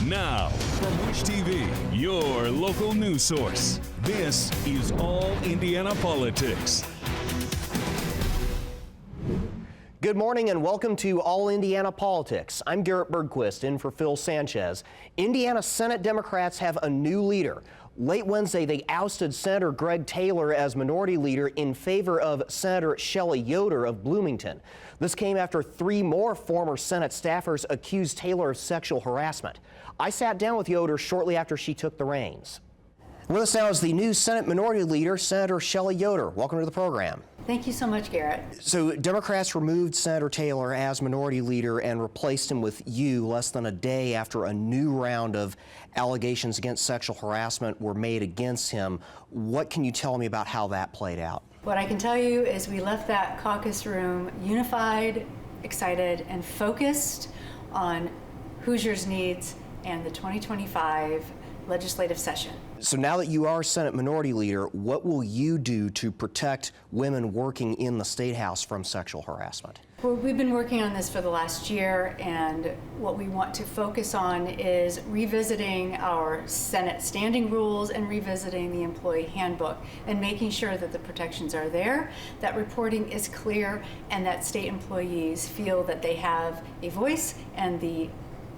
Now, from Wish TV, your local news source, this is All Indiana Politics. Good morning and welcome to All Indiana Politics. I'm Garrett Bergquist in for Phil Sanchez. Indiana Senate Democrats have a new leader. Late Wednesday, they ousted Senator Greg Taylor as minority leader in favor of Senator Shelli Yoder of Bloomington. This came after 3 more former Senate staffers accused Taylor of sexual harassment. I sat down with Yoder shortly after she took the reins. With us now is the new Senate minority leader, Senator Shelli Yoder. Welcome to the program. Thank you so much, Garrett. So Democrats removed Senator Taylor as minority leader and replaced him with you less than a day after a new round of allegations against sexual harassment were made against him. What can you tell me about how that played out? What I can tell you is we left that caucus room unified, excited, and focused on Hoosiers' needs and the 2025 legislative session. So now that you are Senate Minority Leader, what will you do to protect women working in the State House from sexual harassment? Well, we've been working on this for the last year, and what we want to focus on is revisiting our Senate standing rules and revisiting the employee handbook and making sure that the protections are there, that reporting is clear, and that state employees feel that they have a voice and the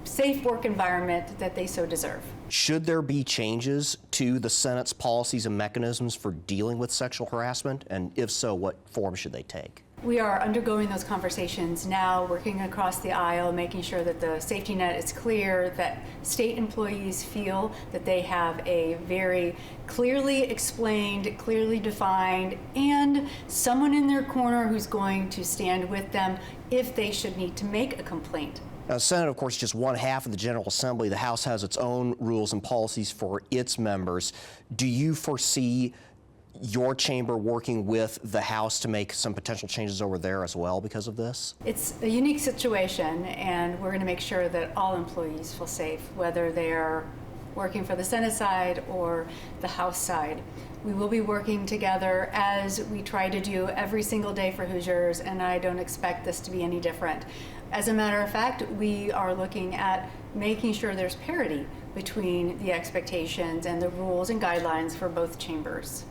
safe work environment that they so deserve. Should there be changes to the Senate's policies and mechanisms for dealing with sexual harassment? And if so, what form should they take? We are undergoing those conversations now, working across the aisle, making sure that the safety net is clear, that state employees feel that they have a very clearly explained, clearly defined, and someone in their corner who's going to stand with them if they should need to make a complaint. Now, the Senate, of course, is just one half of the General Assembly. The House has its own rules and policies for its members. Do you foresee your chamber working with the House to make some potential changes over there as well because of this? It's a unique situation, and we're going to make sure that all employees feel safe, whether they're working for the Senate side or the House side. We will be working together as we try to do every single day for Hoosiers, and I don't expect this to be any different. As a matter of fact, we are looking at making sure there's parity between the expectations and the rules and guidelines for both chambers.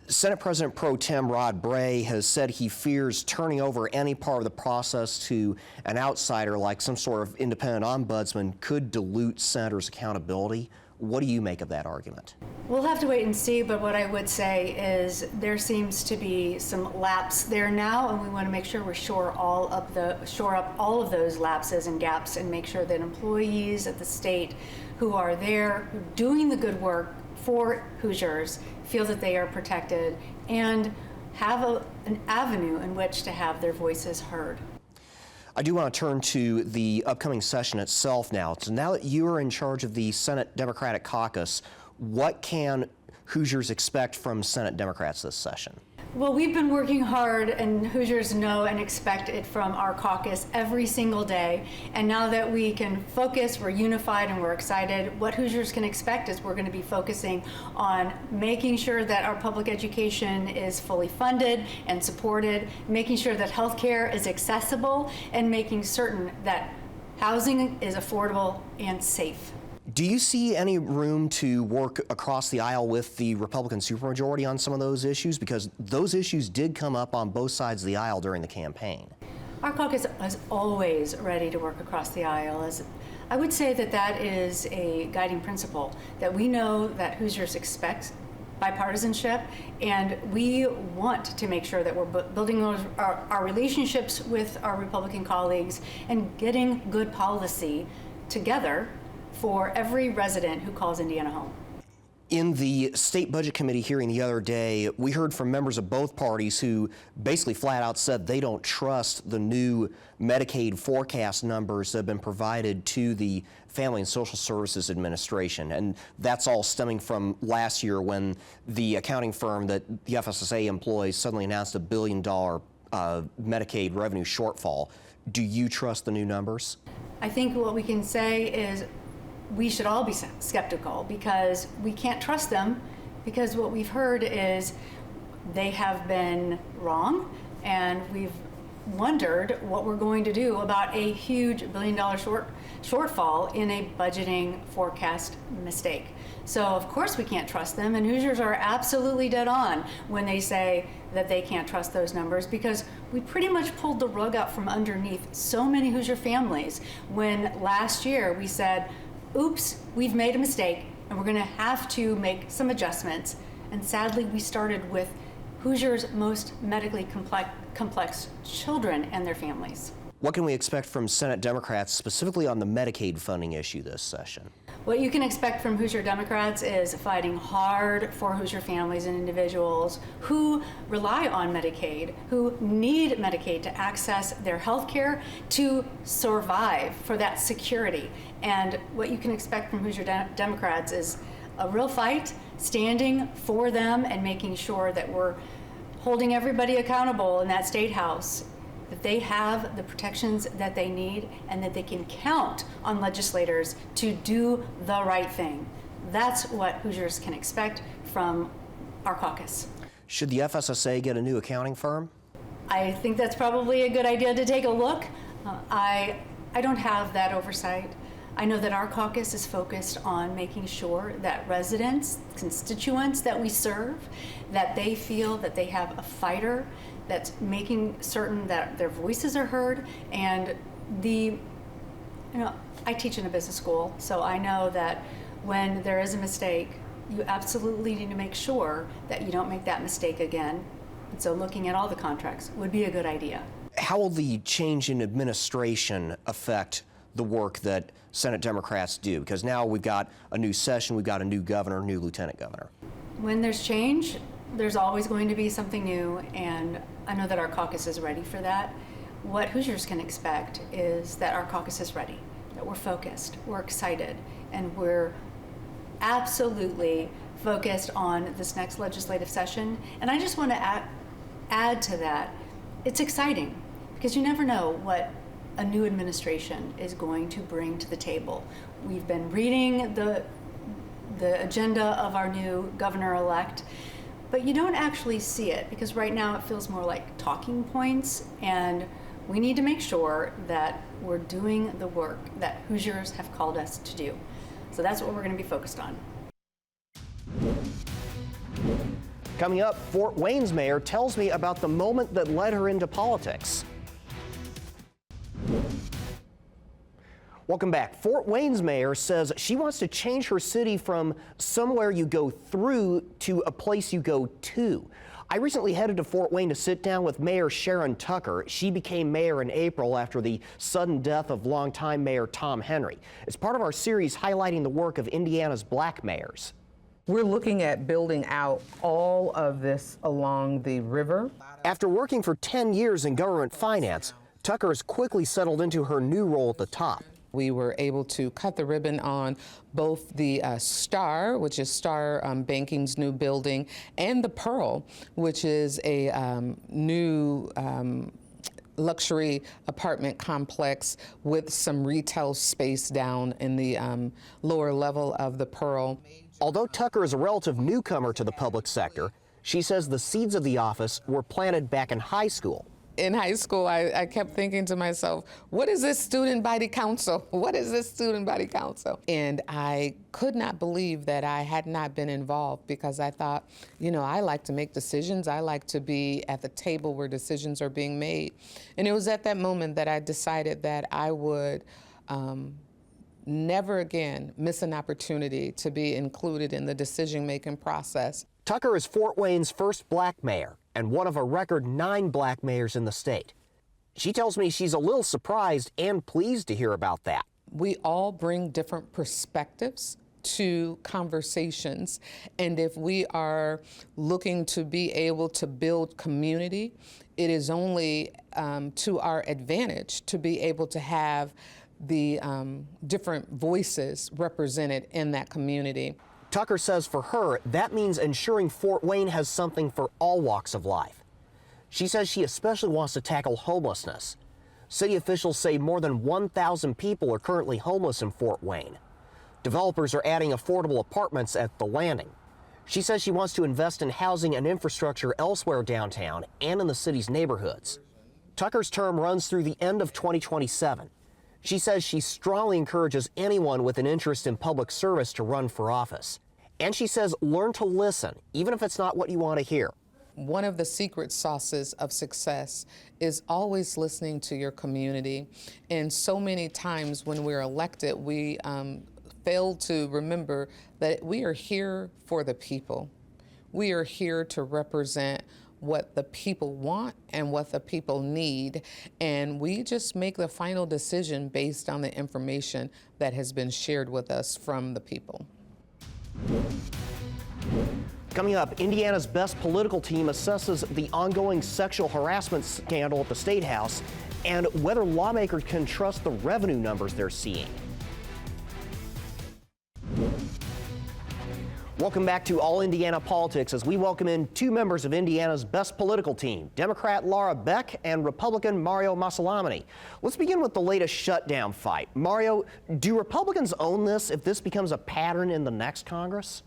Senate President Pro Tem Rod Bray has said he fears turning over any part of the process to an outsider like some sort of independent ombudsman could dilute senators' accountability. What do you make of that argument? We'll have to wait and see, but what I would say is there seems to be some lapse there now, and we want to make sure we shore up all of those lapses and gaps and make sure that employees at the state who are there, who are doing the good work for Hoosiers, feel that they are protected and have an avenue in which to have their voices heard. I do want to turn to the upcoming session itself now. So now that you are in charge of the Senate Democratic Caucus, what can Hoosiers expect from Senate Democrats this session? Well, we've been working hard, and Hoosiers know and expect it from our caucus every single day. And now that we can focus, we're unified and we're excited, what Hoosiers can expect is we're going to be focusing on making sure that our public education is fully funded and supported, making sure that healthcare is accessible, and making certain that housing is affordable and safe. Do you see any room to work across the aisle with the Republican supermajority on some of those issues? Because those issues did come up on both sides of the aisle during the campaign. Our caucus is always ready to work across the aisle. I would say that is a guiding principle, that we know that Hoosiers expect bipartisanship, and we want to make sure that we're building our relationships with our Republican colleagues and getting good policy together for every resident who calls Indiana home. In the State Budget Committee hearing the other day, we heard from members of both parties who basically flat out said they don't trust the new Medicaid forecast numbers that have been provided to the Family and Social Services Administration. And that's all stemming from last year when the accounting firm that the FSSA employs suddenly announced $1 billion Medicaid revenue shortfall. Do you trust the new numbers? I think what we can say is we should all be skeptical, because we can't trust them, because what we've heard is they have been wrong, and we've wondered what we're going to do about a huge $1 billion shortfall in a budgeting forecast mistake. So of course we can't trust them, and Hoosiers are absolutely dead on when they say that they can't trust those numbers, because we pretty much pulled the rug out from underneath so many Hoosier families when last year we said, oops, we've made a mistake and we're gonna have to make some adjustments. And sadly, we started with Hoosiers' most medically complex children and their families. What can we expect from Senate Democrats specifically on the Medicaid funding issue this session? What you can expect from Hoosier Democrats is fighting hard for Hoosier families and individuals who rely on Medicaid, who need Medicaid to access their health care, to survive, for that security. And what you can expect from Hoosier Democrats is a real fight, standing for them and making sure that we're holding everybody accountable in that state house, that they have the protections that they need and that they can count on legislators to do the right thing. That's what Hoosiers can expect from our caucus. Should the FSSA get a new accounting firm? I think that's probably a good idea to take a look. I don't have that oversight. I know that our caucus is focused on making sure that residents, constituents that we serve, that they feel that they have a fighter that's making certain that their voices are heard. And I teach in a business school, so I know that when there is a mistake, you absolutely need to make sure that you don't make that mistake again. And so looking at all the contracts would be a good idea. How will the change in administration affect the work that Senate Democrats do? Because now we've got a new session, we've got a new governor, new lieutenant governor. When there's change, there's always going to be something new, and I know that our caucus is ready for that. What Hoosiers can expect is that our caucus is ready, that we're focused, we're excited, and we're absolutely focused on this next legislative session. And I just want to add to that, it's exciting, because you never know what a new administration is going to bring to the table. We've been reading the agenda of our new governor-elect, but you don't actually see it, because right now it feels more like talking points, and we need to make sure that we're doing the work that Hoosiers have called us to do. So that's what we're going to be focused on. Coming up, Fort Wayne's mayor tells me about the moment that led her into politics. Welcome back. Fort Wayne's mayor says she wants to change her city from somewhere you go through to a place you go to. I recently headed to Fort Wayne to sit down with Mayor Sharon Tucker. She became mayor in April after the sudden death of longtime Mayor Tom Henry. It's part of our series highlighting the work of Indiana's black mayors. We're looking at building out all of this along the river. After working for 10 years in government finance, Tucker has quickly settled into her new role at the top. We were able to cut the ribbon on both the Star, which is Star Banking's new building, and the Pearl, which is a new luxury apartment complex with some retail space down in the lower level of the Pearl. Although Tucker is a relative newcomer to the public sector, she says the seeds of the office were planted back in high school. In high school, I kept thinking to myself, what is this student body council? What is this student body council? And I could not believe that I had not been involved, because I thought, I like to make decisions. I like to be at the table where decisions are being made. And it was at that moment that I decided that I would never again miss an opportunity to be included in the decision-making process. Tucker is Fort Wayne's first black mayor and one of a record 9 black mayors in the state. She tells me she's a little surprised and pleased to hear about that. We all bring different perspectives to conversations, and if we are looking to be able to build community, it is only to our advantage to be able to have the different voices represented in that community. Tucker says for her, that means ensuring Fort Wayne has something for all walks of life. She says she especially wants to tackle homelessness. City officials say more than 1,000 people are currently homeless in Fort Wayne. Developers are adding affordable apartments at the Landing. She says she wants to invest in housing and infrastructure elsewhere downtown and in the city's neighborhoods. Tucker's term runs through the end of 2027. She says she strongly encourages anyone with an interest in public service to run for office. And she says learn to listen, even if it's not what you want to hear. One of the secret sauces of success is always listening to your community. And so many times when we're elected, we fail to remember that we are here for the people. We are here to represent what the people want and what the people need. And we just make the final decision based on the information that has been shared with us from the people. Coming up, Indiana's best political team assesses the ongoing sexual harassment scandal at the State House and whether lawmakers can trust the revenue numbers they're seeing. Welcome back to All Indiana Politics as we welcome in two members of Indiana's best political team, Democrat Lara Beck and Republican Mario Massillamany. Let's begin with the latest shutdown fight. Mario, do Republicans own this if this becomes a pattern in the next Congress?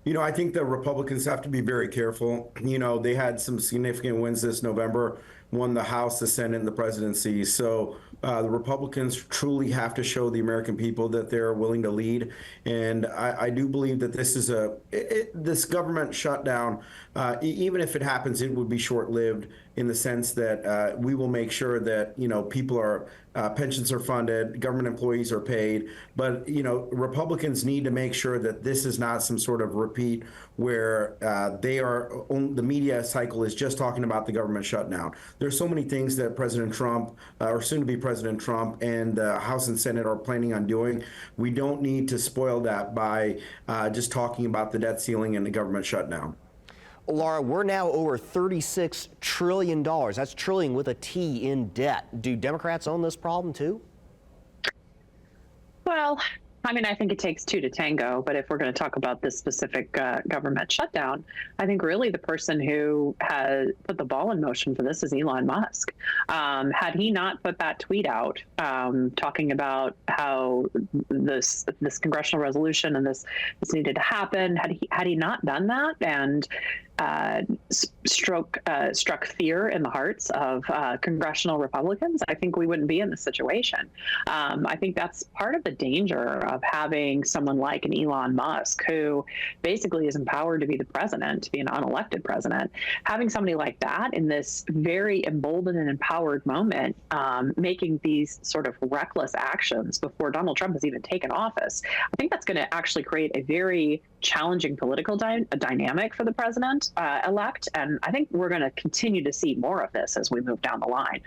You know, I think the Republicans have to be very careful. You know, they had some significant wins this November, won the House, the Senate, and the presidency. So the Republicans truly have to show the American people that they're willing to lead. And I do believe that this is this government shutdown, even if it happens, it would be short-lived in the sense that we will make sure that, you know, people are, pensions are funded, government employees are paid. But, you know, Republicans need to make sure that this is not some sort of repeat where the media cycle is just talking about the government shutdown. There's so many things that President Trump, or soon to be President Trump, and the House and Senate are planning on doing. We don't need to spoil that by just talking about the debt ceiling and the government shutdown. Lara, we're now over $36 trillion. That's trillion with a T in debt. Do Democrats own this problem too? Well, I mean, I think it takes two to tango, but if we're going to talk about this specific government shutdown, I think really the person who has put the ball in motion for this is Elon Musk. Had he not put that tweet out talking about how this congressional resolution and this needed to happen, had he not done that and struck fear in the hearts of congressional Republicans, I think we wouldn't be in this situation. I think that's part of the danger of having someone like an Elon Musk, who basically is empowered to be the president, to be an unelected president. Having somebody like that in this very emboldened and empowered moment, making these sort of reckless actions before Donald Trump has even taken office, I think that's going to actually create a very challenging political dynamic for the president elect, and I think we're going to continue to see more of this as we move down the line.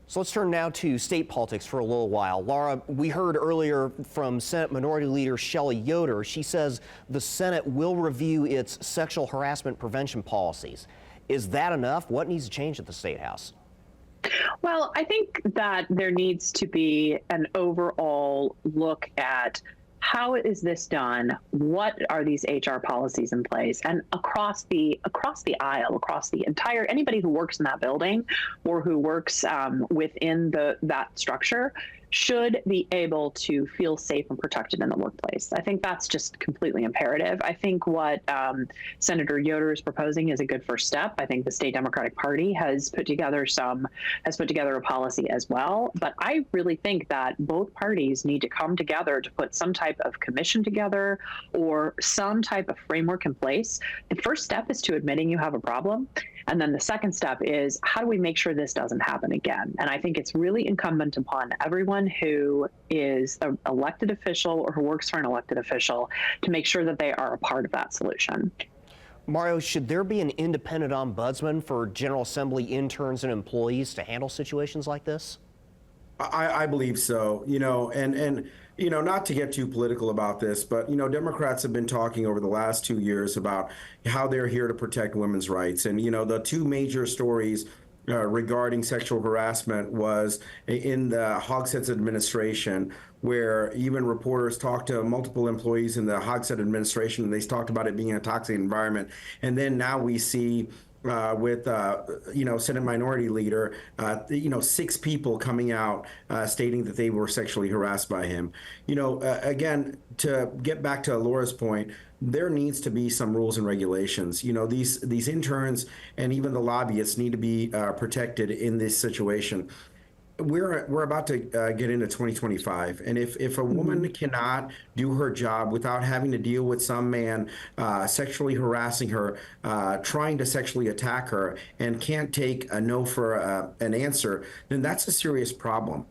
So let's turn now to state politics for a little while. Lara, we heard earlier from Senate Minority Leader Shelli Yoder. She says the Senate will review its sexual harassment prevention policies. Is that enough? What needs to change at the State House? Well, I think that there needs to be an overall look at how is this done? What are these HR policies in place? And across the aisle, across the entire, anybody who works in that building or who works within that structure should be able to feel safe and protected in the workplace. I think that's just completely imperative. I think what Senator Yoder is proposing is a good first step. I think the state Democratic Party has put together a policy as well. But I really think that both parties need to come together to put some type of commission together or some type of framework in place. The first step is to admitting you have a problem. And then the second step is, how do we make sure this doesn't happen again? And I think it's really incumbent upon everyone who is an elected official or who works for an elected official to make sure that they are a part of that solution. Mario, should there be an independent ombudsman for General Assembly interns and employees to handle situations like this? I believe so, and not to get too political about this, but, Democrats have been talking over the last 2 years about how they're here to protect women's rights. And, the two major stories regarding sexual harassment was in the Hogshead's administration, where even reporters talked to multiple employees in the Hogshead administration, and they talked about it being a toxic environment. And then now we see with Senate Minority Leader, 6 people coming out stating that they were sexually harassed by him. Again, to get back to Laura's point, there needs to be some rules and regulations. These interns and even the lobbyists need to be protected in this situation. We're about to get into 2025, and if a woman cannot do her job without having to deal with some man sexually harassing her, trying to sexually attack her, and can't take a no for an answer, then that's a serious problem.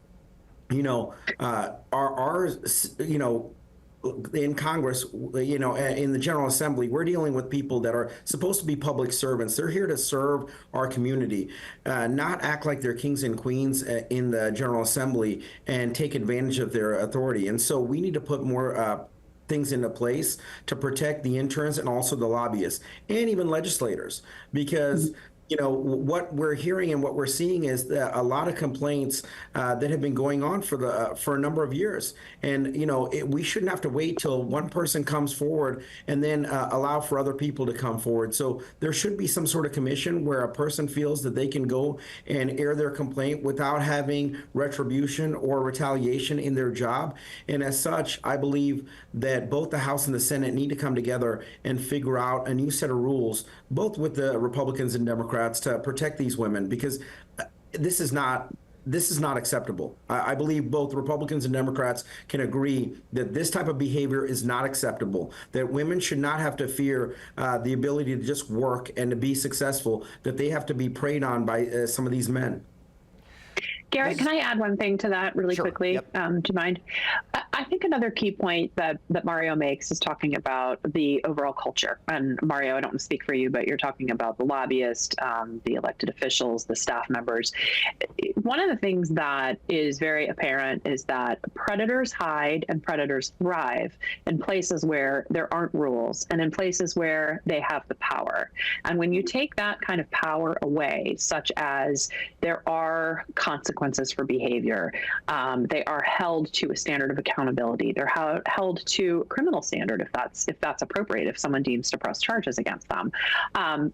In Congress, in the General Assembly, we're dealing with people that are supposed to be public servants. They're here to serve our community, not act like they're kings and queens in the General Assembly and take advantage of their authority. And so we need to put more things into place to protect the interns and also the lobbyists and even legislators, because what we're hearing and what we're seeing is that a lot of complaints that have been going on for a number of years. And, we shouldn't have to wait till one person comes forward and then allow for other people to come forward. So there should be some sort of commission where a person feels that they can go and air their complaint without having retribution or retaliation in their job. And as such, I believe that both the House and the Senate need to come together and figure out a new set of rules, both with the Republicans and Democrats, to protect these women, because this is not acceptable. I believe both Republicans and Democrats can agree that this type of behavior is not acceptable, that women should not have to fear the ability to just work and to be successful, that they have to be preyed on by some of these men. Garrett, can I add one thing to that really Sure. quickly? Yep. Do you mind? I think another key point that Mario makes is talking about the overall culture. And Mario, I don't want to speak for you, but you're talking about the lobbyists, the elected officials, the staff members. One of the things that is very apparent is that predators hide and predators thrive in places where there aren't rules and in places where they have the power. And when you take that kind of power away, such as there are consequences for behavior, they are held to a standard of accountability. They're held to a criminal standard if that's appropriate, if someone deems to press charges against them.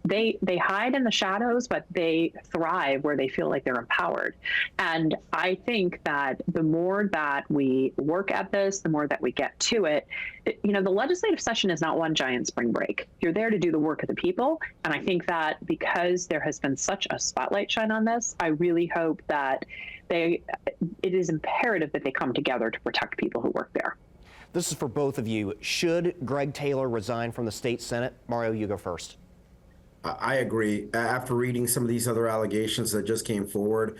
They hide in the shadows, but they thrive where they feel like they're empowered. And I think that the more that we work at this, the more that we get to it, the legislative session is not one giant spring break. You're there to do the work of the people. And I think that because there has been such a spotlight shine on this, I really hope that it is imperative that they come together to protect people who work there. This is for both of you. Should Greg Taylor resign from the state Senate? Mario, you go first. I agree. After reading some of these other allegations that just came forward,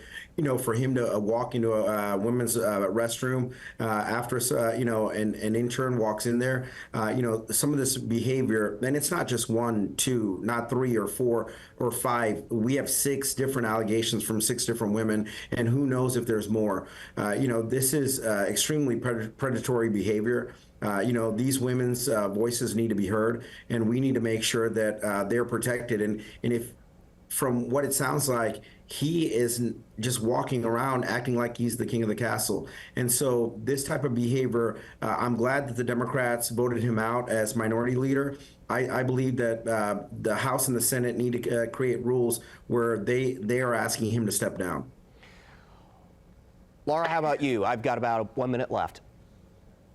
for him to walk into a women's restroom after, an intern walks in there, some of this behavior, and it's not just 1, 2, not 3 or 4 or 5. We have 6 different allegations from 6 different women, and who knows if there's more. This is extremely predatory behavior. These women's voices need to be heard, and we need to make sure that they're protected. And if, from what it sounds like, he isn't just walking around acting like he's the king of the castle. And so this type of behavior, I'm glad that the Democrats voted him out as minority leader. I believe that the House and the Senate need to create rules where they are asking him to step down. Lara, how about you? I've got about 1 minute left.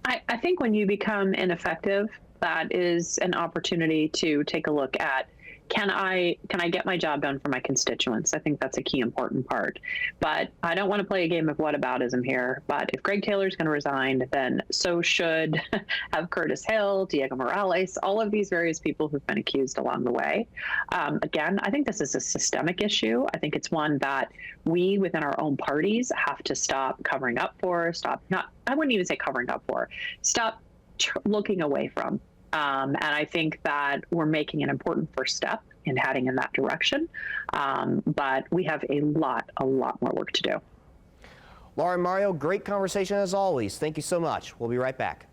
I think when you become ineffective, that is an opportunity to take a look at, can I get my job done for my constituents? I think that's a key important part. But I don't want to play a game of whataboutism here. But if Greg Taylor's going to resign, then so should have Curtis Hill, Diego Morales, all of these various people who've been accused along the way. Again, I think this is a systemic issue. I think it's one that we within our own parties have to stop covering up for, I wouldn't even say covering up for, stop looking away from. And I think that we're making an important first step in heading in that direction. But we have a lot more work to do. Lara and Mario, great conversation as always. Thank you so much. We'll be right back.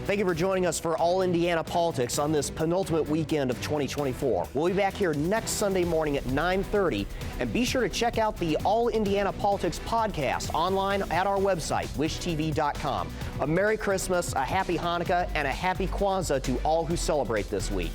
Thank you for joining us for All Indiana Politics on this penultimate weekend of 2024. We'll be back here next Sunday morning at 9:30, and be sure to check out the All Indiana Politics podcast online at our website, wishtv.com. A Merry Christmas, a Happy Hanukkah, and a Happy Kwanzaa to all who celebrate this week.